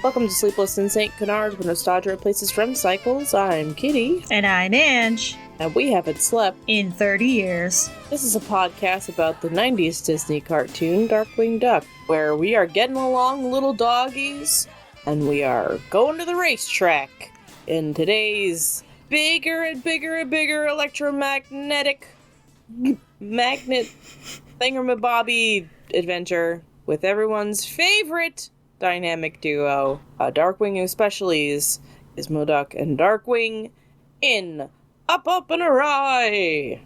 Welcome to Sleepless in St. Canard, where nostalgia replaces REM cycles. I'm Kitty. And I'm Ange. And we haven't slept in 30 years. This is a podcast about the 90s Disney cartoon, Darkwing Duck, where we are getting along, little doggies, and we are going to the racetrack in today's bigger and bigger and bigger electromagnetic magnet thingamabobby adventure with everyone's favorite dynamic duo, Darkwing Specialies, Giiiizmoduuuck and Darkwing in Up and Awry.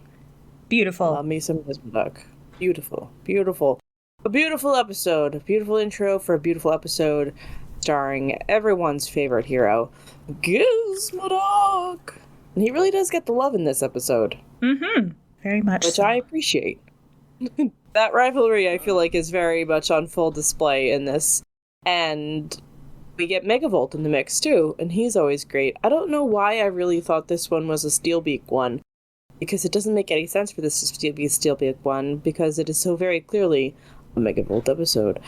Beautiful. Love me some Giiiizmoduuuck. Beautiful. Beautiful. A beautiful episode. A beautiful intro for a beautiful episode starring everyone's favorite hero, Giiiizmoduuuck. And he really does get the love in this episode. Mm-hmm. Very much Which so. I appreciate. That rivalry, I feel like, is very much on full display in this. And we get Megavolt in the mix, too, and he's always great. I don't know why I really thought this one was a Steelbeak one, because it doesn't make any sense for this to be a Steelbeak one, because it is so very clearly a Megavolt episode.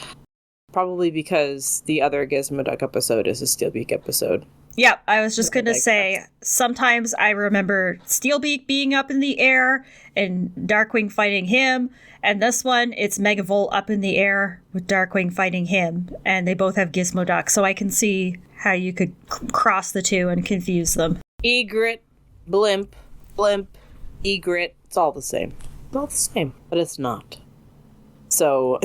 Probably because the other Giiiizmoduuuck episode is a Steelbeak episode. Yeah, I was just going to say, sometimes I remember Steelbeak being up in the air and Darkwing fighting him, and this one, it's Megavolt up in the air with Darkwing fighting him, and they both have Giiiizmoduuuck, so I can see how you could cross the two and confuse them. Egret, blimp, egret, it's all the same. It's all the same, but it's not. So,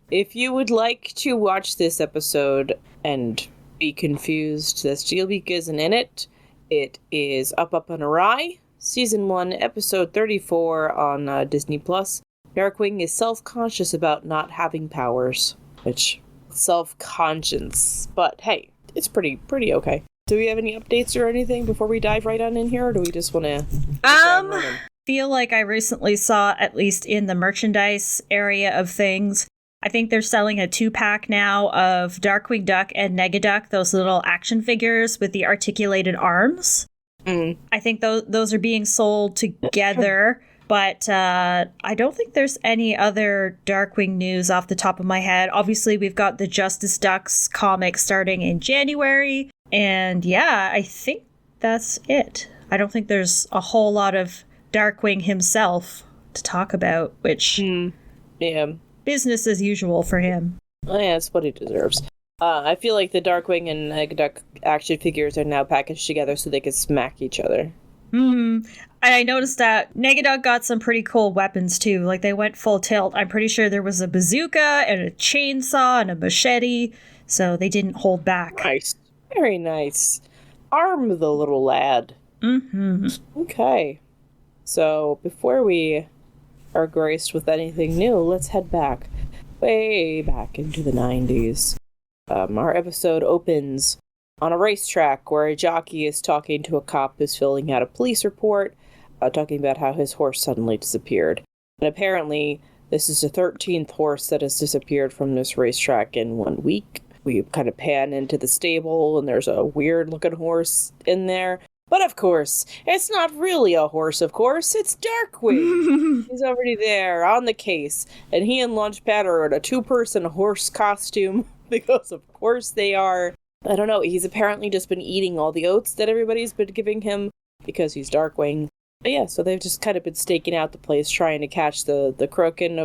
if you would like to watch this episode and be confused that Steelbeak isn't in it, it is Up and Awry, Season 1, Episode 34 on Disney+. Darkwing is self-conscious about not having powers, which, self-conscious, but hey, it's pretty okay. Do we have any updates or anything before we dive right on in here, or do we just want to... feel like I recently saw, at least in the merchandise area of things, I think they're selling a 2-pack now of Darkwing Duck and Negaduck, those little action figures with the articulated arms. Mm. I think those are being sold together, but I don't think there's any other Darkwing news off the top of my head. Obviously, we've got the Justice Ducks comic starting in January, and yeah, I think that's it. I don't think there's a whole lot of Darkwing himself to talk about, which... Yeah. Business as usual for him. Oh, yeah, that's what he deserves. I feel like the Darkwing and Negaduck action figures are now packaged together so they can smack each other. And I noticed that Negaduck got some pretty cool weapons too. Like, they went full tilt. I'm pretty sure there was a bazooka and a chainsaw and a machete, so they didn't hold back. Nice. Very nice. Arm the little lad. Mm-hmm. Okay. So, before we are graced with anything new, let's head back, way back into the 90s. Our episode opens on a racetrack where a jockey is talking to a cop who's filling out a police report, talking about how his horse suddenly disappeared. And apparently, this is the 13th horse that has disappeared from this racetrack in 1 week. We kind of pan into the stable, and there's a weird-looking horse in there. But of course, it's not really a horse, of course. It's Darkwing. He's already there on the case. And he and Launchpad are in a 2-person horse costume because of course they are. I don't know, he's apparently just been eating all the oats that everybody's been giving him because he's Darkwing. But yeah, so they've just kind of been staking out the place, trying to catch the crook, and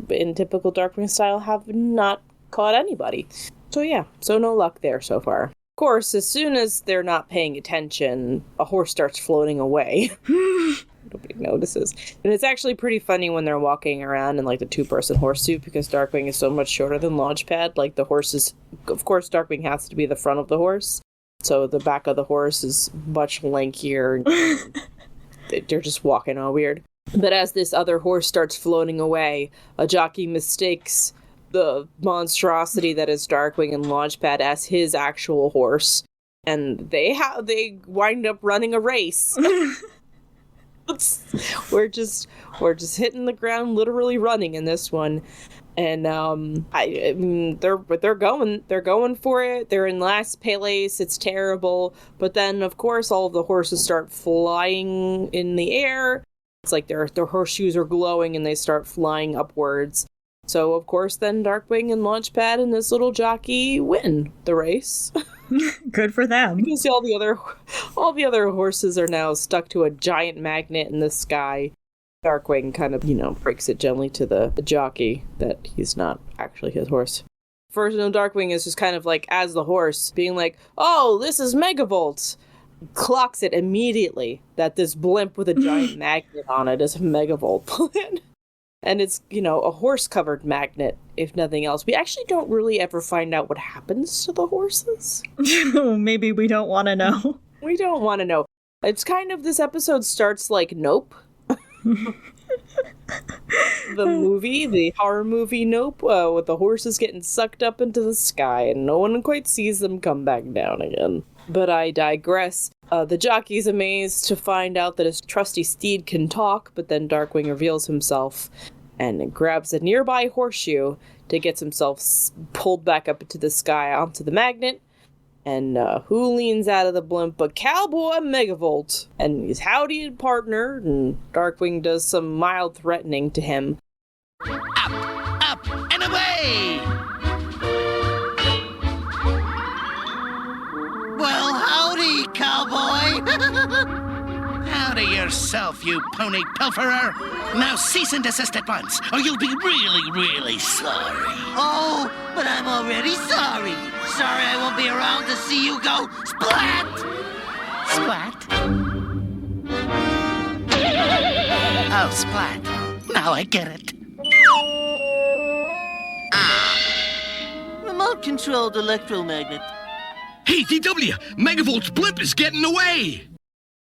in typical Darkwing style, have not caught anybody. So yeah, so no luck there so far. Of course, as soon as they're not paying attention, a horse starts floating away. Nobody notices. And it's actually pretty funny when they're walking around in, like, the 2-person horse suit, because Darkwing is so much shorter than Launchpad. Like, the horse is... Of course, Darkwing has to be the front of the horse. So the back of the horse is much lankier. They're just walking all weird. But as this other horse starts floating away, a jockey mistakes the monstrosity that is Darkwing and Launchpad as his actual horse, and they wind up running a race. We're just hitting the ground, literally running in this one, and I mean they're going for it. They're in last place. It's terrible, but then of course all of the horses start flying in the air. It's like their horseshoes are glowing and they start flying upwards. So, of course, then Darkwing and Launchpad and this little jockey win the race. Good for them. You can see all the other horses are now stuck to a giant magnet in the sky. Darkwing kind of, breaks it gently to the jockey that he's not actually his horse. First, Darkwing is just kind of like, as the horse, being like, oh, this is Megavolt. Clocks it immediately that this blimp with a giant magnet on it is a Megavolt blimp. And it's, a horse-covered magnet, if nothing else. We actually don't really ever find out what happens to the horses. Maybe we don't want to know. We don't want to know. It's kind of, this episode starts like Nope. The horror movie Nope, with the horses getting sucked up into the sky, and no one quite sees them come back down again. But I digress. The jockey's amazed to find out that his trusty steed can talk, but then Darkwing reveals himself and grabs a nearby horseshoe to get himself pulled back up into the sky onto the magnet. And who leans out of the blimp but Cowboy Megavolt and his howdy partner, and Darkwing does some mild threatening to him. Up, and away! Well, howdy, cowboy! Howdy yourself, you pony pilferer! Now cease and desist at once, or you'll be really, really sorry. Oh, but I'm already sorry. Sorry I won't be around to see you go splat! Splat? Oh, splat. Now I get it. Remote-controlled electromagnet. Hey, DW! Megavolt's blimp is getting away!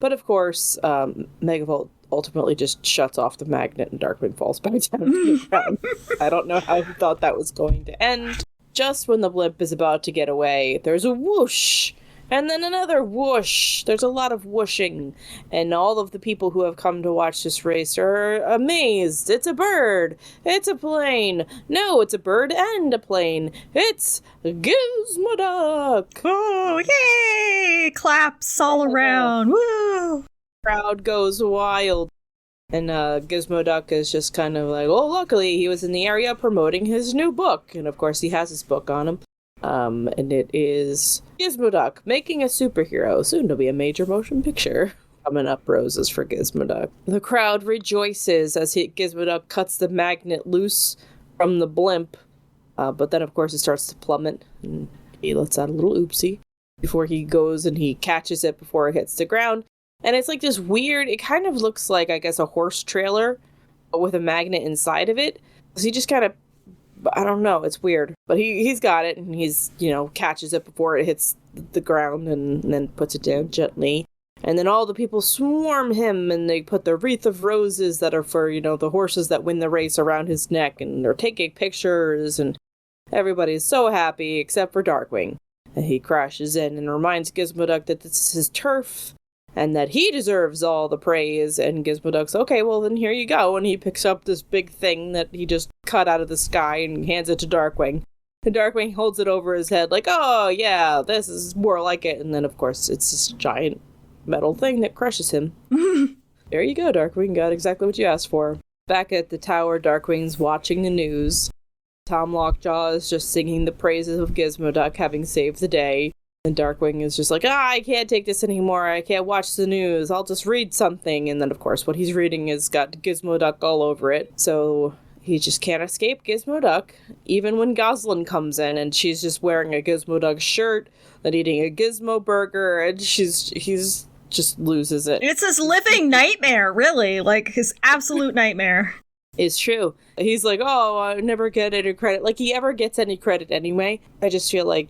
But of course, Megavolt ultimately just shuts off the magnet and Darkwing falls back down to the ground. I don't know how he thought that was going to end. Just when the blimp is about to get away, there's a whoosh! And then another whoosh! There's a lot of whooshing. And all of the people who have come to watch this race are amazed. It's a bird! It's a plane! No, it's a bird and a plane! It's Giiiizmoduuuuck! Oh, yay! Claps all around. Woo! Crowd goes wild. And Gizmoduuuuck is just kind of like, oh, luckily he was in the area promoting his new book. And of course he has his book on him. And it is Giiiizmoduuuuck, Making a Superhero, soon to be a major motion picture. Coming up roses for Gizmoduuuuck. The crowd rejoices as Gizmoduuuuck cuts the magnet loose from the blimp. But then, of course, it starts to plummet. And he lets out a little oopsie before he goes and he catches it before it hits the ground. And it's like this weird, it kind of looks like, I guess, a horse trailer with a magnet inside of it. So he just kind of, I don't know, it's weird. But he's got it, and he's, catches it before it hits the ground and then puts it down gently. And then all the people swarm him, and they put the wreath of roses that are for, the horses that win the race around his neck, and they're taking pictures, and everybody's so happy except for Darkwing. And he crashes in and reminds Gizmoduuuuck that this is his turf, and that he deserves all the praise. And Gizmoduuuuck's, okay, well then here you go. And he picks up this big thing that he just cut out of the sky and hands it to Darkwing. And Darkwing holds it over his head like, oh yeah, this is more like it. And then of course it's this giant metal thing that crushes him. There you go, Darkwing, got exactly what you asked for. Back at the tower, Darkwing's watching the news. Tom Lockjaw is just singing the praises of Gizmoduuuuck having saved the day. And Darkwing is just like, I can't take this anymore. I can't watch the news. I'll just read something. And then, of course, what he's reading has got Gizmoduuuuck all over it. So he just can't escape Gizmoduuuuck, even when Goslin comes in and she's just wearing a Gizmoduuuuck shirt and eating a Gizmo burger, and he's just loses it. It's his living nightmare, really. Like, his absolute nightmare. It's true. He's like, oh, I never get any credit. Like, he ever gets any credit anyway. I just feel like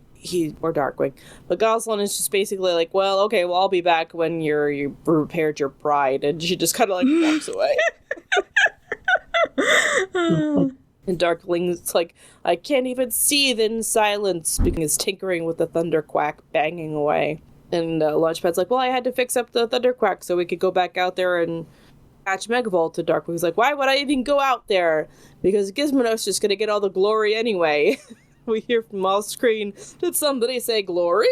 or Darkwing. But Goslin is just basically like, well, okay, well, I'll be back when you repaired your pride. And she just kind of like walks away. And Darkling's like, I can't even see in silence because he's tinkering with the thunderquack banging away. And Launchpad's like, well, I had to fix up the thunderquack so we could go back out there and catch Megavolt. And Darkwing's like, why would I even go out there? Because Gizmoduuuuck's just going to get all the glory anyway. We hear from off screen, did somebody say glory?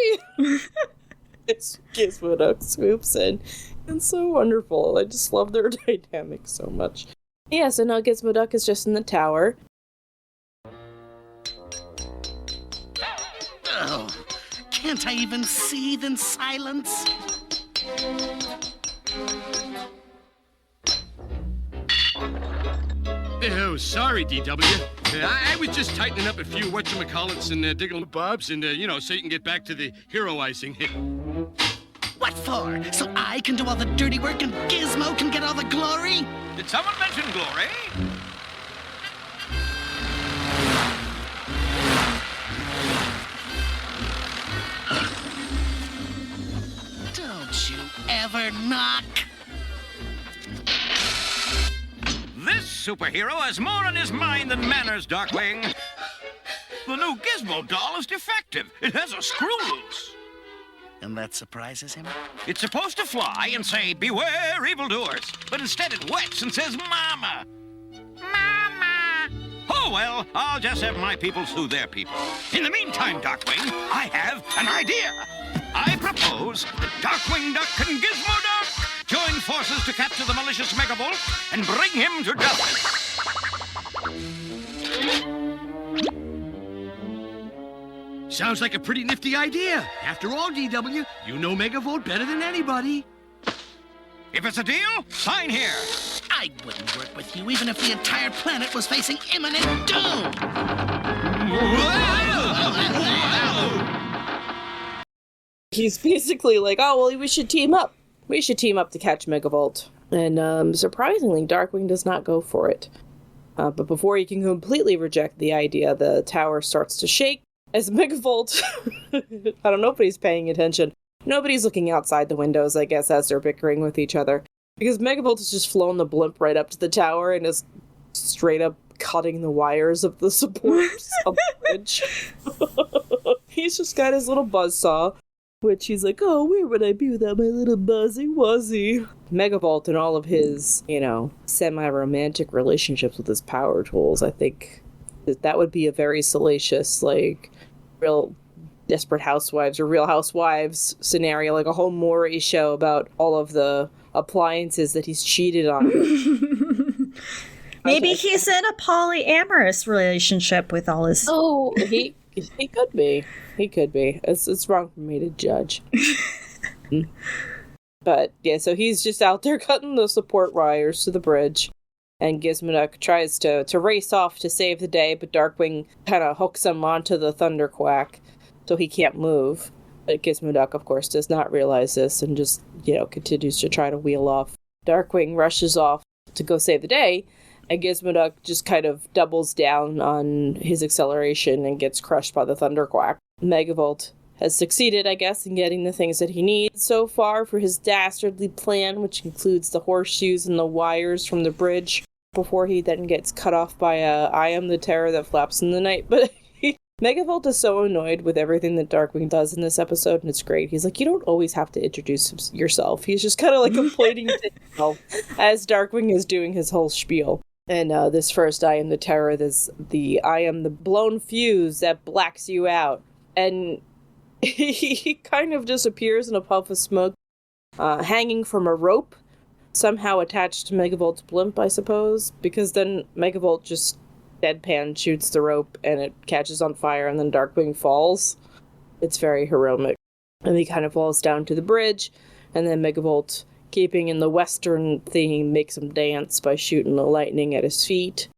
It's Gizmoduuuuck swoops in. It's so wonderful. I just love their dynamic so much. Yeah, so now Gizmoduuuuck is just in the tower. Can't I even seethe in silence? Oh, sorry, DW. I was just tightening up a few whatchamacallits and digging bobs and, so you can get back to the heroizing. What for? So I can do all the dirty work and Gizmo can get all the glory? Did someone mention glory? Don't you ever knock? This superhero has more on his mind than manners, Darkwing. The new Gizmo doll is defective. It has a screw loose. And that surprises him? It's supposed to fly and say, "Beware evildoers," but instead it whets and says, "Mama." Mama. Oh, well, I'll just have my people sue their people. In the meantime, Darkwing, I have an idea. I propose that Darkwing Duck and Gizmoriffic join forces to capture the malicious Megavolt and bring him to justice. Sounds like a pretty nifty idea. After all, DW, you know Megavolt better than anybody. If it's a deal, sign here. I wouldn't work with you even if the entire planet was facing imminent doom. He's basically like, oh, well, we should team up. We should team up to catch Megavolt. And surprisingly, Darkwing does not go for it. But before he can completely reject the idea, the tower starts to shake as Megavolt... I don't know if he's paying attention. Nobody's looking outside the windows, I guess, as they're bickering with each other. Because Megavolt has just flown the blimp right up to the tower and is straight up cutting the wires of the supports of the bridge. He's just got his little buzzsaw, which he's like, oh, where would I be without my little buzzy wuzzy? Megavolt and all of his, semi-romantic relationships with his power tools, I think that would be a very salacious, real Desperate Housewives or Real Housewives scenario, like a whole Maury show about all of the appliances that he's cheated on. Maybe he's in a polyamorous relationship with all his... Oh, he could be. He could be. It's wrong for me to judge. But, yeah, so he's just out there cutting the support wires to the bridge. And Giiiizmoduuuck tries to race off to save the day, but Darkwing kind of hooks him onto the Thunderquack so he can't move. But Giiiizmoduuuck, of course, does not realize this and just, continues to try to wheel off. Darkwing rushes off to go save the day, and Giiiizmoduuuck just kind of doubles down on his acceleration and gets crushed by the Thunderquack. Megavolt has succeeded, I guess, in getting the things that he needs so far for his dastardly plan, which includes the horseshoes and the wires from the bridge, before he then gets cut off by a I am the terror that flaps in the night. But Megavolt is so annoyed with everything that Darkwing does in this episode, and it's great. He's like, you don't always have to introduce yourself. He's just kind of like complaining to himself as Darkwing is doing his whole spiel. And this first I am the terror, I am the blown fuse that blacks you out. And he kind of disappears in a puff of smoke, hanging from a rope, somehow attached to Megavolt's blimp, I suppose, because then Megavolt just deadpan shoots the rope and it catches on fire and then Darkwing falls. It's very heroic. And he kind of falls down to the bridge, and then Megavolt, keeping in the Western theme, makes him dance by shooting the lightning at his feet.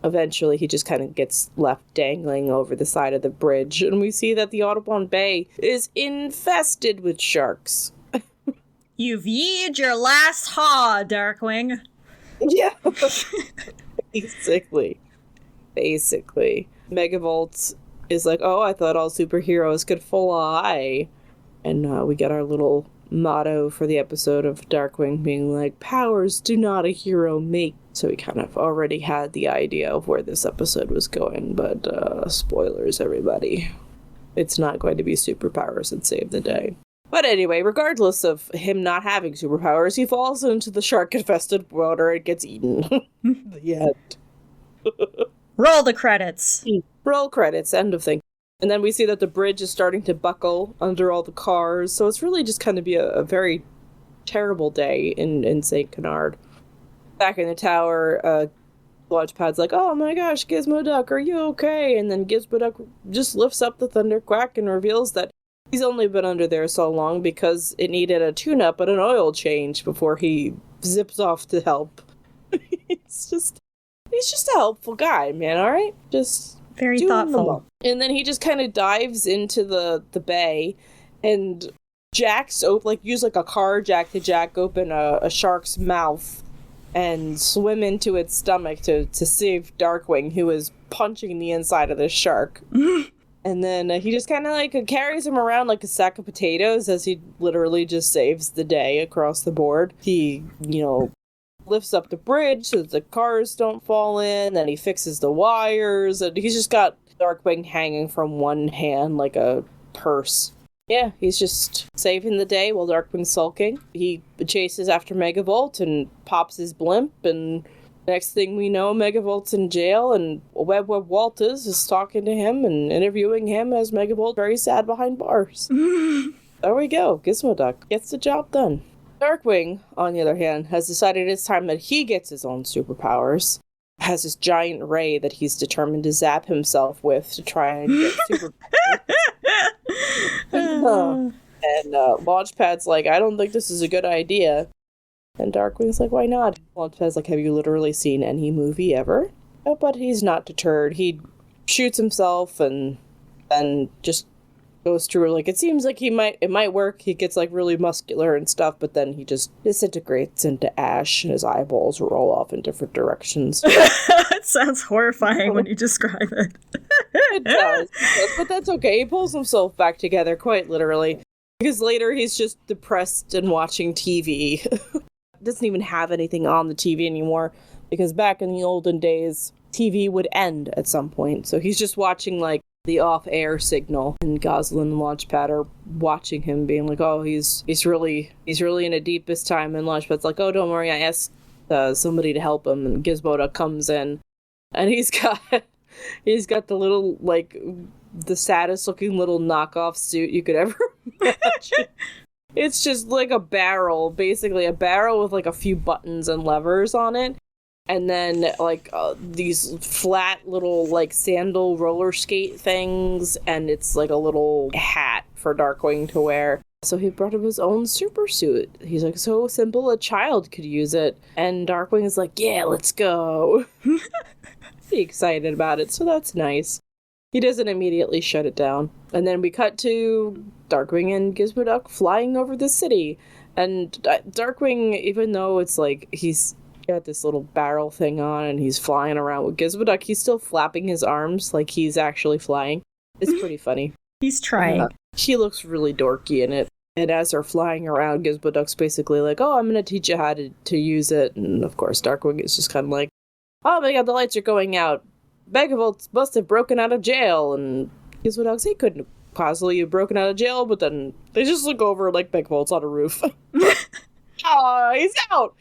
Eventually, he just kind of gets left dangling over the side of the bridge, and we see that the Audubon Bay is infested with sharks. You've yeed your last haw, Darkwing. Yeah. Basically. Megavolt is like, oh, I thought all superheroes could fly. And we get our little motto for the episode of Darkwing being like, powers do not a hero make. So we kind of already had the idea of where this episode was going, but spoilers, everybody. It's not going to be superpowers that save the day. But anyway, regardless of him not having superpowers, he falls into the shark-infested water and gets eaten. The end. Roll the credits. Roll credits, end of thing. And then we see that the bridge is starting to buckle under all the cars, so it's really just kind of be a very terrible day in St. Canard. Back in the tower, Launchpad's like, oh my gosh, Giiiizmoduuuck, are you okay? And then Giiiizmoduuuck just lifts up the Thunderquack and reveals that He's only been under there so long because it needed a tune-up and an oil change before he zips off to help. he's just a helpful guy, man, alright? Just very thoughtful. And then he just kind of dives into the bay and use like a car jack to jack open a shark's mouth and swim into its stomach to save Darkwing, who is punching the inside of this shark. And then he just kind of like carries him around like a sack of potatoes as he literally just saves the day across the board. He, lifts up the bridge so that the cars don't fall in, then he fixes the wires, and he's just got Darkwing hanging from one hand like a purse. Yeah, he's just saving the day while Darkwing's sulking. He chases after Megavolt and pops his blimp, and next thing we know, Megavolt's in jail, and Web Walters is talking to him and interviewing him as Megavolt very sad behind bars. There we go. Giiiizmoduuuck gets the job done. Darkwing, on the other hand, has decided it's time that he gets his own superpowers. Has this giant ray that he's determined to zap himself with to try and get superpowers. And Launchpad's like, I don't think this is a good idea. And Darkwing's like, why not? Launchpad's like, have you literally seen any movie ever? Oh, but he's not deterred. He shoots himself and then just goes through, like, it seems like it might work. He gets, like, really muscular and stuff, but then he just disintegrates into ash and his eyeballs roll off in different directions. It sounds horrifying when you describe it. It does, but that's okay. He pulls himself back together, quite literally, because later he's just depressed and watching TV. Doesn't even have anything on the TV anymore, because back in the olden days, TV would end at some point, so he's just watching, like, the off-air signal, and Goslin and Launchpad are watching him, being like, "Oh, he's really in a deepest time." And Launchpad's like, "Oh, don't worry, I asked somebody to help him." And Giiiizmoduuuck comes in, and he's got the little, like, the saddest looking little knockoff suit you could ever imagine. It's just like a barrel, basically a barrel with like a few buttons and levers on it. And then, like, these flat little, like, sandal roller skate things, and it's, like, a little hat for Darkwing to wear. So he brought him his own super suit. He's like, so simple a child could use it. And Darkwing is like, yeah, let's go. Pretty excited about it, so that's nice. He doesn't immediately shut it down. And then we cut to Darkwing and Giiiizmoduuuck flying over the city. And Darkwing, even though it's, like, he's got this little barrel thing on and he's flying around with Giiiizmoduuuck, he's still flapping his arms like he's actually flying. It's pretty funny. He's trying. He looks really dorky in it. And as they're flying around, Giiiizmoduuuck's basically like, oh, I'm going to teach you how to use it. And of course, Darkwing is just kind of like, oh my god, the lights are going out. Megavolt must have broken out of jail. And Giiiizmoduuuck's, he couldn't have possibly have broken out of jail, but then they just look over like Megavolt's on a roof. Oh, he's out!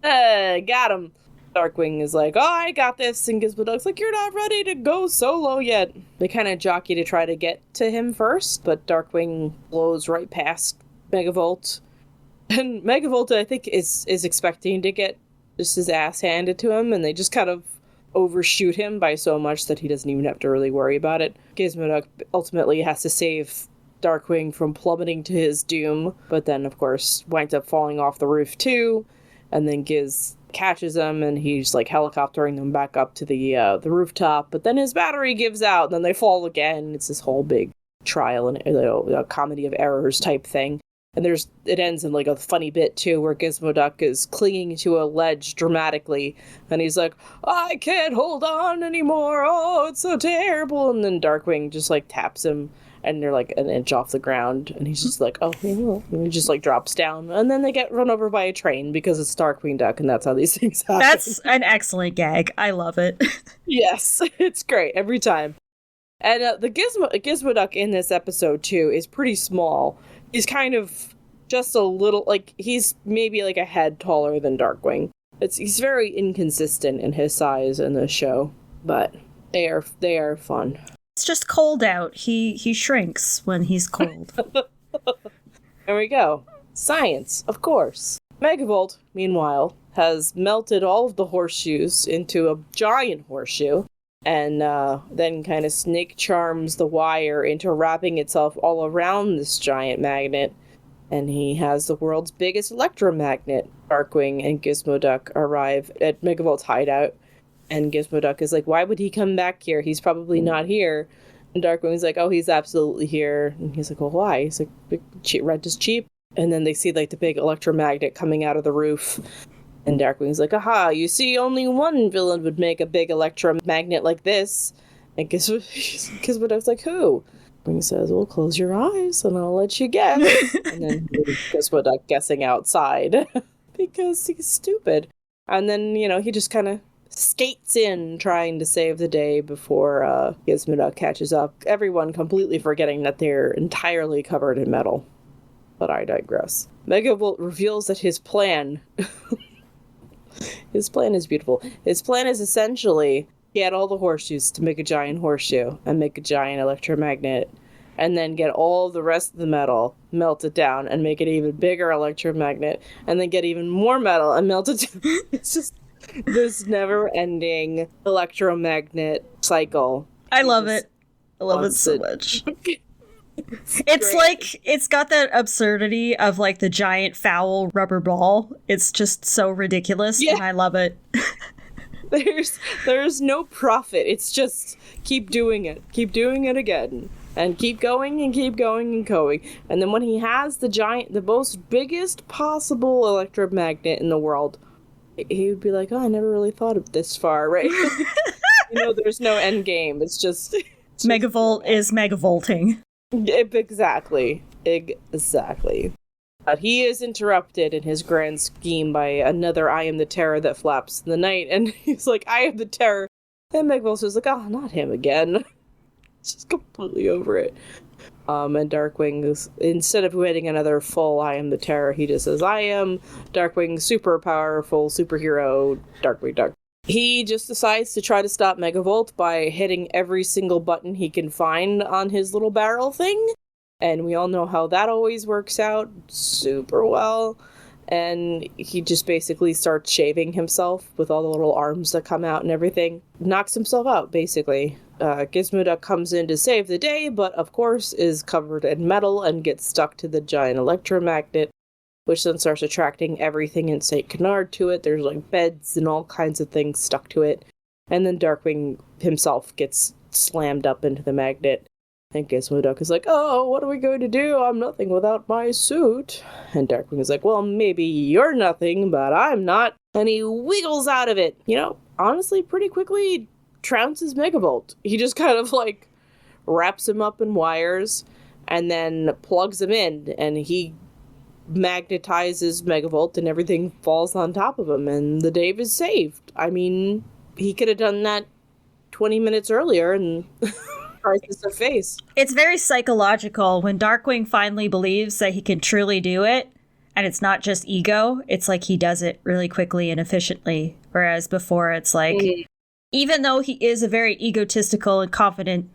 Got him. Darkwing is like, oh, I got this. And Giiiizmoduuuck's like, you're not ready to go solo yet. They kind of jockey to try to get to him first, but Darkwing blows right past Megavolt. And Megavolt, I think, is expecting to get just his ass handed to him, and they just kind of overshoot him by so much that he doesn't even have to really worry about it. Giiiizmoduuuck ultimately has to save Darkwing from plummeting to his doom, but then, of course, winds up falling off the roof too. And then Giz catches him, and he's, like, helicoptering them back up to the rooftop. But then his battery gives out, and then they fall again. It's this whole big trial and a comedy of errors type thing. And it ends in, like, a funny bit, too, where Giiiizmoduuuck is clinging to a ledge dramatically. And he's like, I can't hold on anymore. Oh, it's so terrible. And then Darkwing just, like, taps him. And they're, like, an inch off the ground. And he's just like, oh, and he just, like, drops down. And then they get run over by a train because it's Darkwing Duck, and that's how these things happen. That's an excellent gag. I love it. Yes, it's great every time. And the Giiiizmoduuuck in this episode, too, is pretty small. He's kind of just a little, like, he's maybe, like, a head taller than Darkwing. He's very inconsistent in his size in this show. But they are fun. It's just cold out. He shrinks when he's cold. There we go. Science, of course. Megavolt, meanwhile, has melted all of the horseshoes into a giant horseshoe. and then kind of snake charms the wire into wrapping itself all around this giant magnet. And he has the world's biggest electromagnet. Darkwing and Giiiizmoduuuck arrive at Megavolt's hideout. And Giiiizmoduuuck is like, why would he come back here? He's probably not here. And Darkwing's like, oh, he's absolutely here. And he's like, well, why? He's like, rent is cheap. And then they see like the big electromagnet coming out of the roof. And Darkwing's like, aha, you see, only one villain would make a big electromagnet like this. And Giiiizmoduuuck's like, who? Darkwing says, well, close your eyes and I'll let you guess. And then Giiiizmoduuuck guessing outside because he's stupid. And then, he just kind of skates in trying to save the day before Giiiizmoduuuck catches up. Everyone completely forgetting that they're entirely covered in metal. But I digress. Megavolt reveals that his plan... his plan is beautiful. His plan is essentially get all the horseshoes to make a giant horseshoe and make a giant electromagnet, and then get all the rest of the metal, melt it down, and make an even bigger electromagnet, and then get even more metal and melt it down. It's just this never-ending electromagnet cycle. I love it. I love it so much. It's like, it's got that absurdity of like the giant foul rubber ball. It's just so ridiculous, and I love it. There's no profit. It's just keep doing it again, and keep going and keep going and going. And then when he has the most biggest possible electromagnet in the world, he would be like, oh, I never really thought of this far, right? There's no end game. It's just Megavolt is megavolting. Exactly. But he is interrupted in his grand scheme by another I am the terror that flaps in the night, and he's like, I am the terror. And Megavolt is like, oh, not him again. He's just completely over it. And Darkwing is, instead of getting another full I am the terror, he just says, I am Darkwing, super powerful superhero, Darkwing Duck. He just decides to try to stop Megavolt by hitting every single button he can find on his little barrel thing. And we all know how that always works out super well. And he just basically starts shaving himself with all the little arms that come out and everything. Knocks himself out, basically. Giiiizmoduuuck comes in to save the day, but of course is covered in metal and gets stuck to the giant electromagnet, which then starts attracting everything in St. Canard to it. There's like beds and all kinds of things stuck to it. And then Darkwing himself gets slammed up into the magnet. And Giiiizmoduuuck is like, oh, what are we going to do? I'm nothing without my suit. And Darkwing is like, well, maybe you're nothing, but I'm not. And he wiggles out of it. Honestly, pretty quickly trounces Megavolt. He just kind of like wraps him up in wires and then plugs him in. And he magnetizes Megavolt and everything falls on top of him. And the day is saved. I mean, he could have done that 20 minutes earlier and... crisis of face. It's very psychological when Darkwing finally believes that he can truly do it, and it's not just ego. It's like he does it really quickly and efficiently, whereas before it's like, even though he is a very egotistical and confident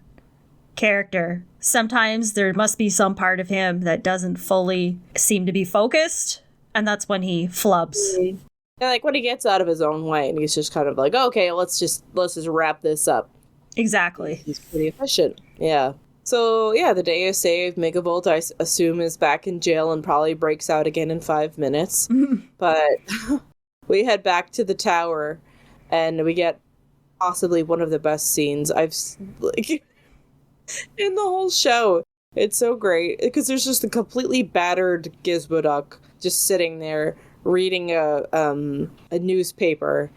character, sometimes there must be some part of him that doesn't fully seem to be focused, and that's when he flubs. And like when he gets out of his own way and he's just kind of like, okay, let's just wrap this up. Exactly. He's pretty efficient. Yeah. So, yeah, the day is saved. Megavolt, I assume, is back in jail and probably breaks out again in 5 minutes. But we head back to the tower, and we get possibly one of the best scenes I've, like, in the whole show. It's so great, because there's just a completely battered Giiiizmoduuuck just sitting there reading a newspaper,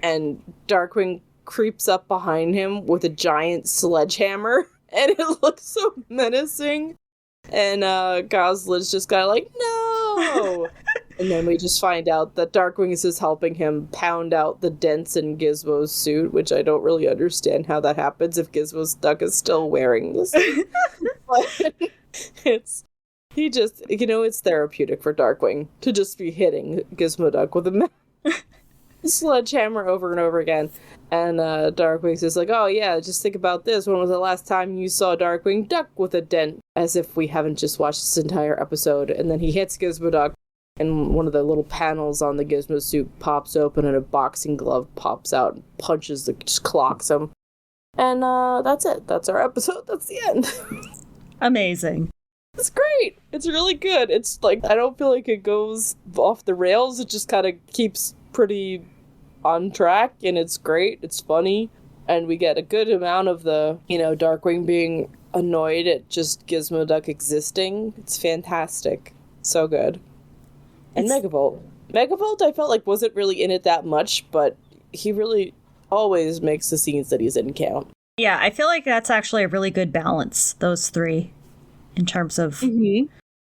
and Darkwing creeps up behind him with a giant sledgehammer, and it looks so menacing. And Gosling's just kind of like, no! And then we just find out that Darkwing is helping him pound out the dents in Gizmo's suit, which I don't really understand how that happens if Gizmo's Duck is still wearing the suit. But it's therapeutic for Darkwing to just be hitting Giiiizmoduuuck with a sledgehammer over and over again. And Darkwing says like, oh yeah, just think about this. When was the last time you saw Darkwing Duck with a dent? As if we haven't just watched this entire episode. And then he hits Gizmoduuuck, and one of the little panels on the Gizmo suit pops open, and a boxing glove pops out and just clocks him. And that's it. That's our episode. That's the end. Amazing. It's great. It's really good. It's like, I don't feel like it goes off the rails. It just kind of keeps pretty on track, and it's great. It's funny. And we get a good amount of the, Darkwing being annoyed at just Gizmoduuuck existing. It's fantastic. So good. And Megavolt. Megavolt, I felt like wasn't really in it that much, but he really always makes the scenes that he's in count. Yeah, I feel like that's actually a really good balance, those three, in terms of... Mm-hmm.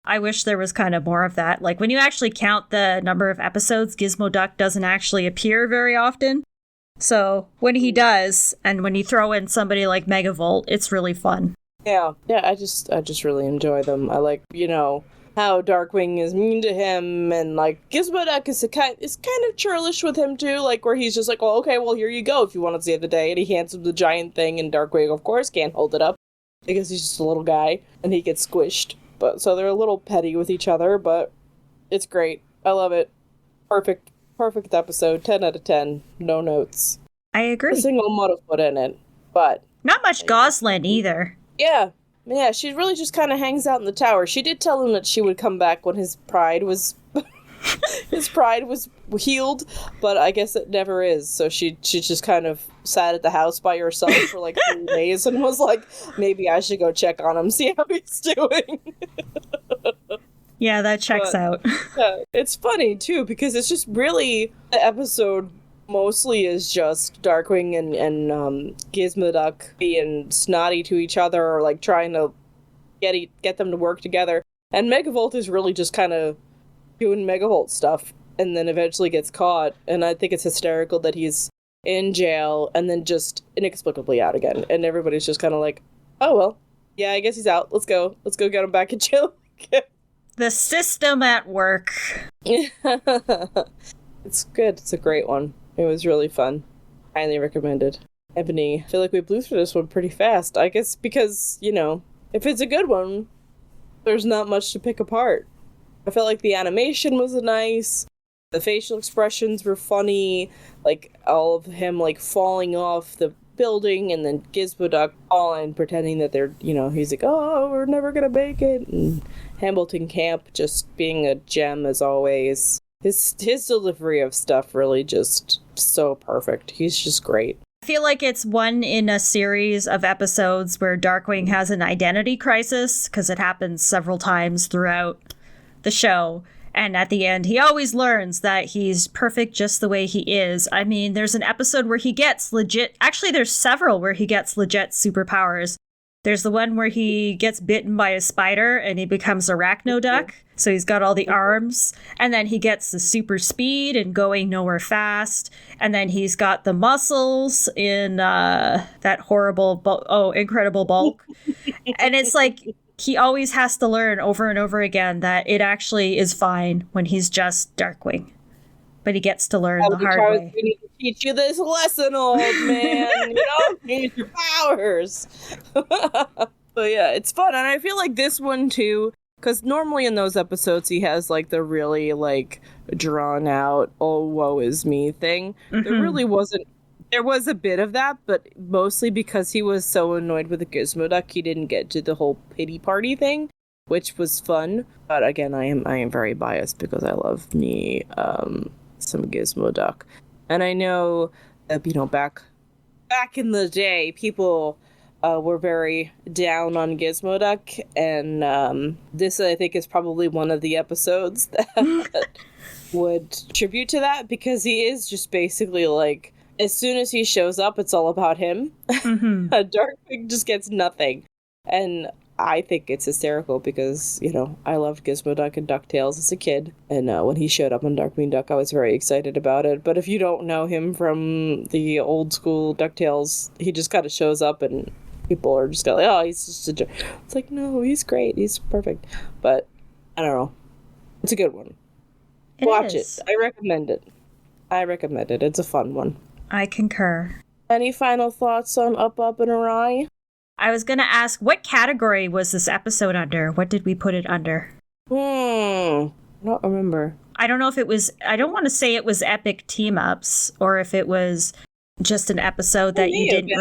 I wish there was kind of more of that. Like, when you actually count the number of episodes, Giiiizmoduuuck doesn't actually appear very often. So, when he does, and when you throw in somebody like Megavolt, it's really fun. Yeah, I just really enjoy them. I like, how Darkwing is mean to him, and, like, Gizmoriffic is kind of churlish with him, too, like, where he's just like, well, okay, well, here you go if you want to save the day, and he hands him the giant thing, and Darkwing, of course, can't hold it up, because he's just a little guy, and he gets squished. But so they're a little petty with each other, but it's great. I love it. Perfect episode. 10 out of 10. No notes. I agree. A single Muddlefoot in it, but not much Goslin either. Yeah, she really just kind of hangs out in the tower. She did tell him that she would come back when his pride was healed, but I guess it never is. So she just kind of sat at the house by herself for like 3 days and was like, maybe I should go check on him, see how he's doing. Yeah, that checks out. Yeah, it's funny too, because it's just really, the episode mostly is just Darkwing and Giiiizmoduuuck being snotty to each other, or like trying to get them to work together. And Megavolt is really just kind of doing Megavolt stuff, and then eventually gets caught. And I think it's hysterical that he's in jail and then just inexplicably out again. And everybody's just kind of like, oh, well, yeah, I guess he's out. Let's go get him back in jail. The system at work. It's good. It's a great one. It was really fun. Highly recommended. Ebony, I feel like we blew through this one pretty fast. I guess because, if it's a good one, there's not much to pick apart. I felt like the animation was nice. The facial expressions were funny. Like, all of him, like, falling off the building, and then Giiiizmoduuuck falling, pretending that they're, he's like, oh, we're never gonna make it. And Hambleton Camp just being a gem as always. His delivery of stuff really just so perfect. He's just great. I feel like it's one in a series of episodes where Darkwing has an identity crisis, because it happens several times throughout the show. And at the end, he always learns that he's perfect just the way he is. I mean, there's an episode where he gets actually, there's several where he gets legit superpowers. There's the one where he gets bitten by a spider and he becomes Arachnoduck. So he's got all the arms. And then he gets the super speed and going nowhere fast. And then he's got the muscles in that horrible, incredible bulk. And it's like, he always has to learn over and over again that it actually is fine when he's just Darkwing. But he gets to learn the hard way. We need to teach you this lesson, old man. You don't need your powers. But yeah, it's fun. And I feel like this one too, because normally in those episodes he has like the really like drawn out, oh, woe is me thing. Mm-hmm. There really wasn't. There was a bit of that, but mostly because he was so annoyed with the Gizmoduuuck, he didn't get to the whole pity party thing, which was fun. But again, I am very biased because I love me some Gizmoduuuck. And I know that, back in the day, people were very down on Gizmoduuuck, and this, I think, is probably one of the episodes that would tribute to that, because he is just basically like, as soon as he shows up, it's all about him. Mm-hmm. Darkwing just gets nothing. And I think it's hysterical because, I loved Gizmoduuuck and DuckTales as a kid. And when he showed up on Darkwing Duck, I was very excited about it. But if you don't know him from the old school DuckTales, he just kind of shows up and people are just like, oh, he's just a jerk. It's like, no, he's great. He's perfect. But I don't know. It's a good one. Watch it. I recommend it. It's a fun one. I concur. Any final thoughts on Up and Awry? I was going to ask, what category was this episode under? What did we put it under? I don't remember. I don't know if it was, I don't want to say it was epic team-ups, or if it was Just an episode that you didn't...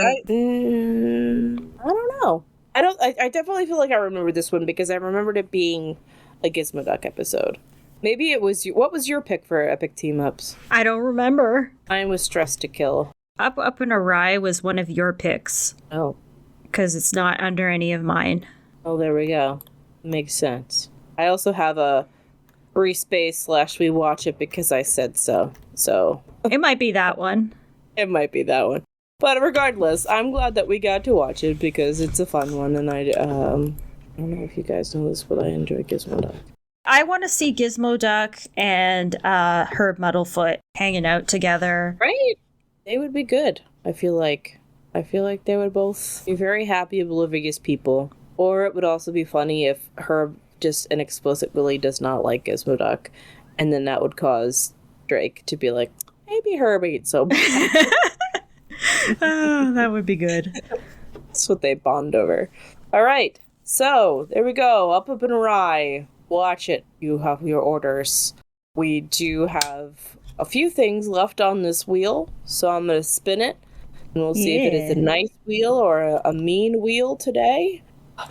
I don't know. I definitely feel like I remember this one because I remembered it being a Gizmoduuuck episode. Maybe it was what was your pick for epic team-ups? I don't remember. Mine was Stress to Kill. Up and Awry was one of your picks. Oh. Because it's not under any of mine. Oh, there we go. Makes sense. I also have a free space / we watch it because I said so. So it might be that one. It might be that one. But regardless, I'm glad that we got to watch it because it's a fun one. And I don't know if you guys know this, but I enjoy Gizmoduuuck. I want to see Giiiizmoduuuck and Herb Muddlefoot hanging out together. Right? They would be good. I feel like they would both be very happy, oblivious people. Or it would also be funny if Herb just inexplicably does not like Gizmoduuuck, and then that would cause Drake to be like, maybe Herb ain't so bad. Oh, that would be good. That's what they bond over. All right. So, there we go. Up and Awry. Watch it. You have your orders. We do have a few things left on this wheel, so I'm going to spin it, and we'll see if it is a nice wheel or a mean wheel today.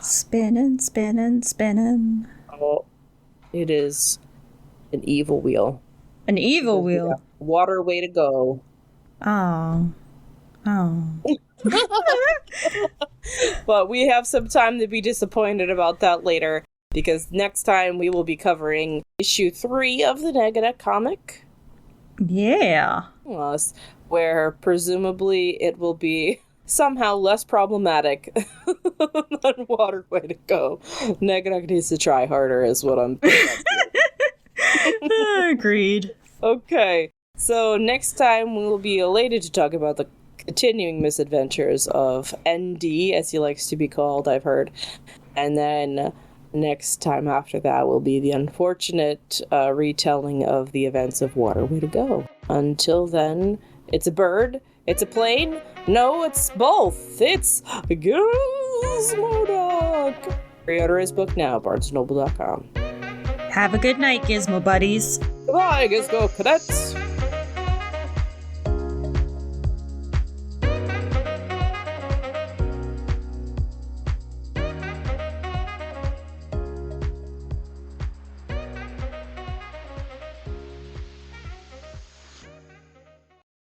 Spinning, spinning, spinning. Oh, it is an evil wheel. An evil wheel? Water way to go. Oh. But we have some time to be disappointed about that later, because next time we will be covering issue 3 of the Negaduck comic. Yeah. Where presumably it will be somehow less problematic than Water Way to Go. Negaduck needs to try harder is what I'm thinking. Agreed. Okay, so next time we will be elated to talk about the continuing misadventures of ND, as he likes to be called, I've heard. And then next time after that will be the unfortunate retelling of the events of Water Way to Go. Until then, it's a bird, it's a plane, no, it's both. It's Giiiiizmoduuuuck. Pre-order his book now, barnesandnoble.com. Have a good night, Gizmo buddies. Goodbye, Gizmo cadets.